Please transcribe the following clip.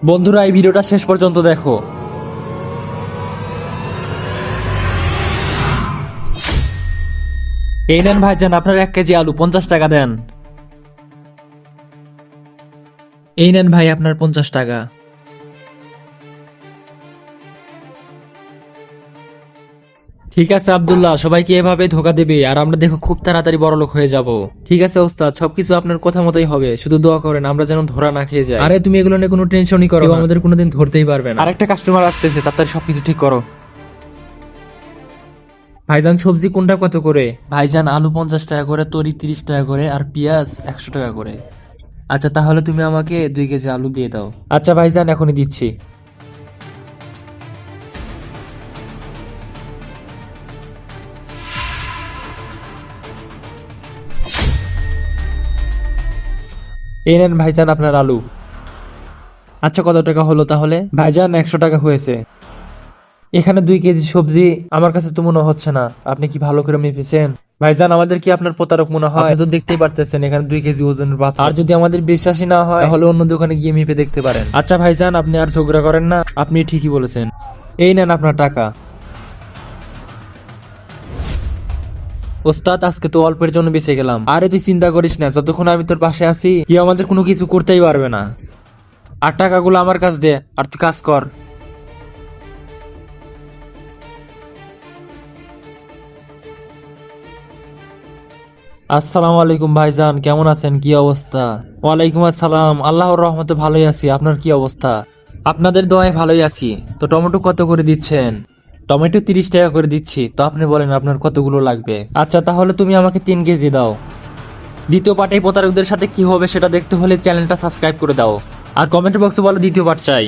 বন্ধুরা, এই ভিডিওটা শেষ পর্যন্ত দেখো। এই নেন ভাইজান, আপনার 1 কেজি আলু, 50 টাকা দেন। এই নেন ভাই, আপনার 50 টাকা। ঠিক আছে আব্দুল্লাহ, সবাইকে এভাবে ধোকা দেবে আর আমরা দেখো খুব তাড়াতাড়ি বড়লোক হয়ে যাব। ঠিক আছে ওস্তাদ, সবকিছু আপনার কথা মতোই হবে, শুধু দোয়া করেন আমরা যেন ধরা না খেয়ে যাই। আরে তুমি এগুলো নিয়ে কোনো টেনশনই করো না, আমাদের কোনোদিন ধরতেই পারবে না। আরেকটা কাস্টমার আসতেছে, তাড়াতাড়ি সবকিছু ঠিক করো। ভাইজান, সবজি কোনটা কত করে? ভাইজান, আলু 50 টাকা করে, তরি 30 টাকা করে, আর পেঁয়াজ 100 টাকা করে। আচ্ছা, তাহলে তুমি আমাকে 2 কেজি আলু দিয়ে দাও। আচ্ছা ভাইজান, এখনই দিচ্ছি। এই নেন ভাইজান আপনার আলু। আচ্ছা, কত টাকা হলো তাহলে? ভাইজান, 100 টাকা হয়েছে। এখানে 2 কেজি সবজি আমার কাছে তো মনে হচ্ছে না, আপনি কি ভালো করে মেপেছেন? ভাইজান, আমাদের কি আপনার প্রতারক মনে হয়? আপনি তো দেখতেই পারতেছেন এখানে 2 কেজি ওজনের পাত্র। আর যদি আমাদের বিশ্বাসই না হয় তাহলে অন্য দোকানে গিয়ে মেপে দেখতে পারেন। আচ্ছা ভাইজান, আপনি আর ঝগড়া করেন না, আপনি ঠিকই বলেছেন। এই নেন আপনার টাকা। ওস্তাদ, আজকে তো অল্পের জন্য বেঁচে গেলাম। আরে তুই চিন্তা করিস না, যতক্ষণ আমি তোর পাশে আছি কেউ আমাদের কোনো কিছু করতেই পারবে না। আর টাকাগুলো আমার কাছে দে, আর তুই কাজ কর। আসসালামু আলাইকুম ভাইজান, কেমন আছেন? কি অবস্থা? ওয়ালাইকুম আসসালাম, আল্লাহর রহমতে ভালোই আছি। আপনার কি অবস্থা? আপনাদের দোয়ায় ভালোই আছি। তো টমেটো কত করে দিচ্ছেন? টমেটো 30 টাকা করে দিচ্ছি। তো আপনি বলেন আপনার কতগুলো লাগবে? আচ্ছা, তাহলে তুমি আমাকে 3 কেজি দাও। দ্বিতীয় পার্ট এই প্রতারকদের সাথে কি হবে সেটা দেখতে হলে চ্যানেলটা সাবস্ক্রাইব করে দাও, আর কমেন্ট বক্সে বলো দ্বিতীয় পার্ট চাই।